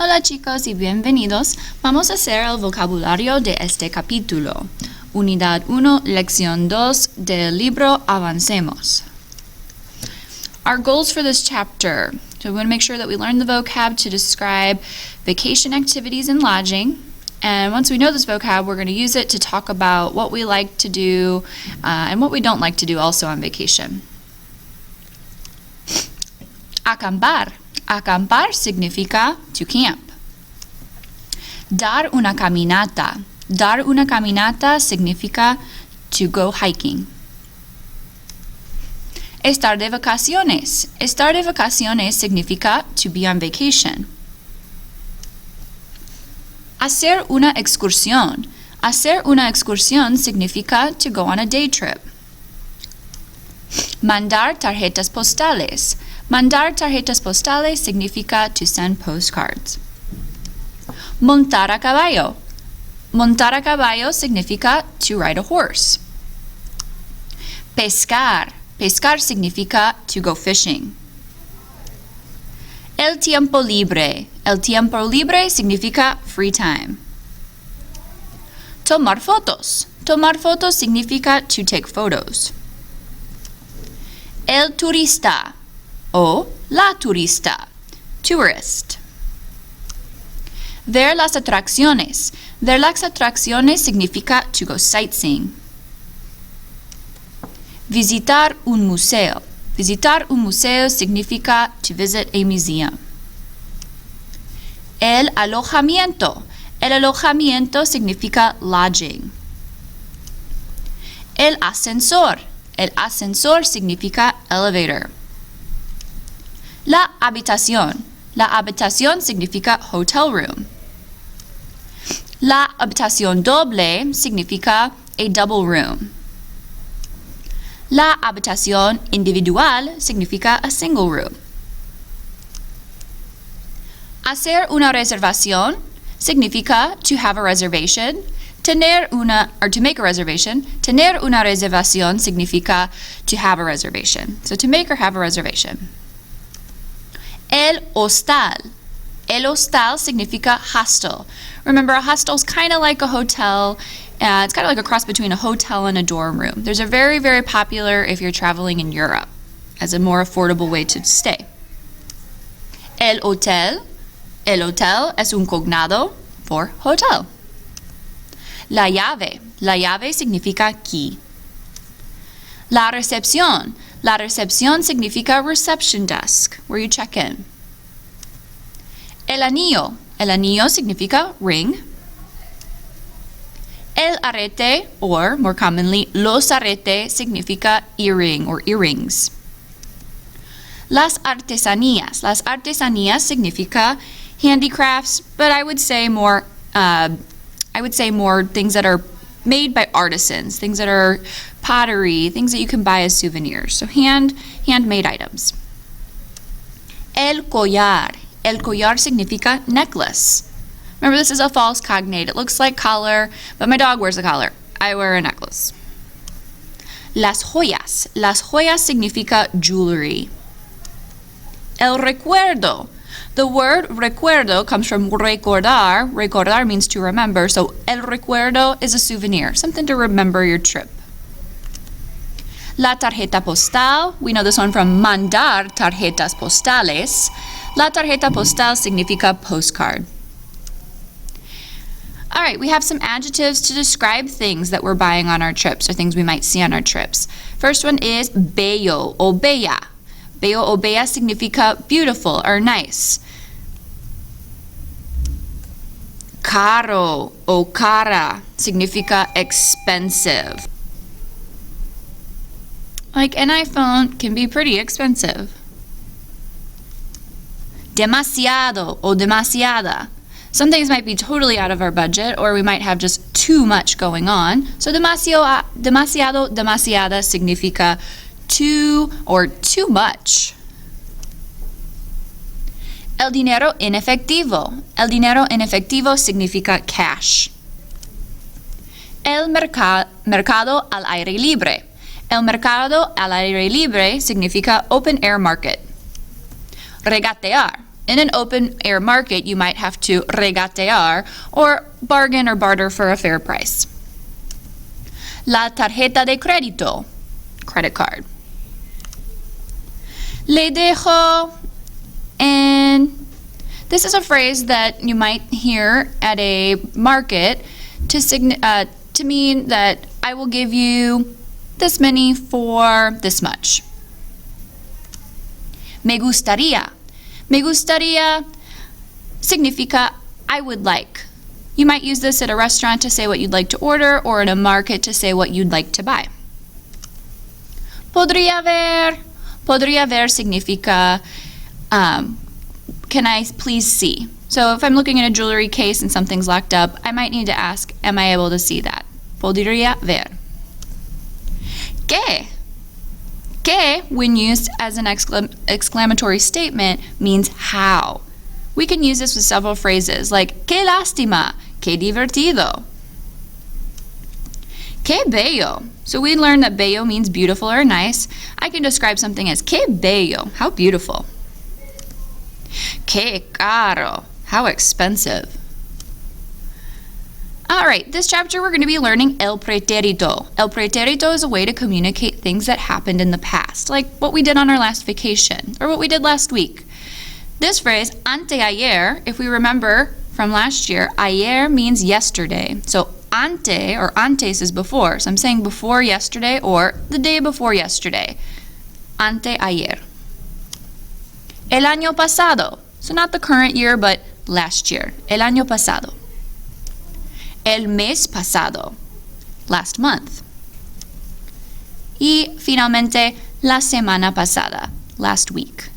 Hola chicos y bienvenidos. Vamos a hacer el vocabulario de este capítulo. Unidad 1, Lección 2 del libro Avancemos. Our goals for this chapter. So we want to make sure that we learn the vocab to describe vacation activities and lodging. And once we know this vocab, we're going to use it to talk about what we like to do and what we don't like to do also on vacation. Acampar. Acampar significa to camp. Dar una caminata. Dar una caminata significa to go hiking. Estar de vacaciones. Estar de vacaciones significa to be on vacation. Hacer una excursión. Hacer una excursión significa to go on a day trip. Mandar tarjetas postales. Mandar tarjetas postales significa to send postcards. Montar a caballo. Montar a caballo significa to ride a horse. Pescar. Pescar significa to go fishing. El tiempo libre. El tiempo libre significa free time. Tomar fotos. Tomar fotos significa to take photos. El turista o la turista, tourist. Ver las atracciones. Ver las atracciones significa to go sightseeing. Visitar un museo. Visitar un museo significa to visit a museum. El alojamiento. El alojamiento significa lodging. El ascensor. El ascensor significa elevator. La habitación. La habitación significa hotel room. La habitación doble significa a double room. La habitación individual significa a single room. Hacer una reservación significa to have a reservation. Tener una, or to make a reservation. Tener una reservación significa to have a reservation. So to make or have a reservation. El hostal. El hostal significa hostel. Remember, a hostel is kind of like a hotel. It's kind of like a cross between a hotel and a dorm room. There's a very, very popular if you're traveling in Europe as a more affordable way to stay. El hotel. El hotel es un cognado for hotel. La llave. La llave significa key. La recepción. La recepción significa reception desk, where you check in. El anillo. El anillo significa ring. El arete, or more commonly, los aretes, significa earring or earrings. Las artesanías. Las artesanías significa handicrafts, but I would say more things that are made by artisans, things that are pottery, things that you can buy as souvenirs. So handmade items. El collar. El collar significa necklace. Remember, this is a false cognate. It looks like collar, but my dog wears a collar. I wear a necklace. Las joyas. Las joyas significa jewelry. El recuerdo. The word recuerdo comes from recordar. Recordar means to remember, so el recuerdo is a souvenir, something to remember your trip. La tarjeta postal. We know this one from mandar tarjetas postales. La tarjeta postal significa postcard. All right, we have some adjectives to describe things that we're buying on our trips or things we might see on our trips. First one is bello o bella. Bello o bella significa beautiful or nice. Caro o cara significa expensive. Like an iPhone can be pretty expensive. Demasiado o demasiada. Some things might be totally out of our budget, or we might have just too much going on. So demasiado, demasiada significa too or too much. El dinero en efectivo. El dinero en efectivo significa cash. El mercado al aire libre. El mercado al aire libre significa open air market. Regatear. In an open-air market, you might have to regatear or bargain or barter for a fair price. La tarjeta de crédito, credit card. Le dejo, and this is a phrase that you might hear at a market to mean that I will give you this many for this much. Me gustaría. Me gustaría significa I would like. You might use this at a restaurant to say what you'd like to order or in a market to say what you'd like to buy. Podría ver. Podría ver significa can I please see? So if I'm looking at a jewelry case and something's locked up, I might need to ask, am I able to see that? Podría ver. ¿Qué? ¿Qué, when used as an exclamatory statement, means how. We can use this with several phrases like qué lástima, qué divertido. Qué bello. So we learned that bello means beautiful or nice. I can describe something as qué bello, how beautiful. Qué caro, how expensive. All right, this chapter we're going to be learning el pretérito. El pretérito is a way to communicate things that happened in the past, like what we did on our last vacation or what we did last week. This phrase, anteayer, if we remember from last year, ayer means yesterday. So ante or antes is before. So I'm saying before yesterday or the day before yesterday. Anteayer. El año pasado. So not the current year, but last year. El año pasado. El mes pasado. Last month. Y finalmente, la semana pasada. Last week.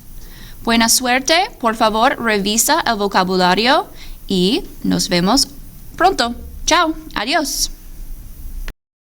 Buena suerte. Por favor, revisa el vocabulario y nos vemos pronto. Chao. Adiós.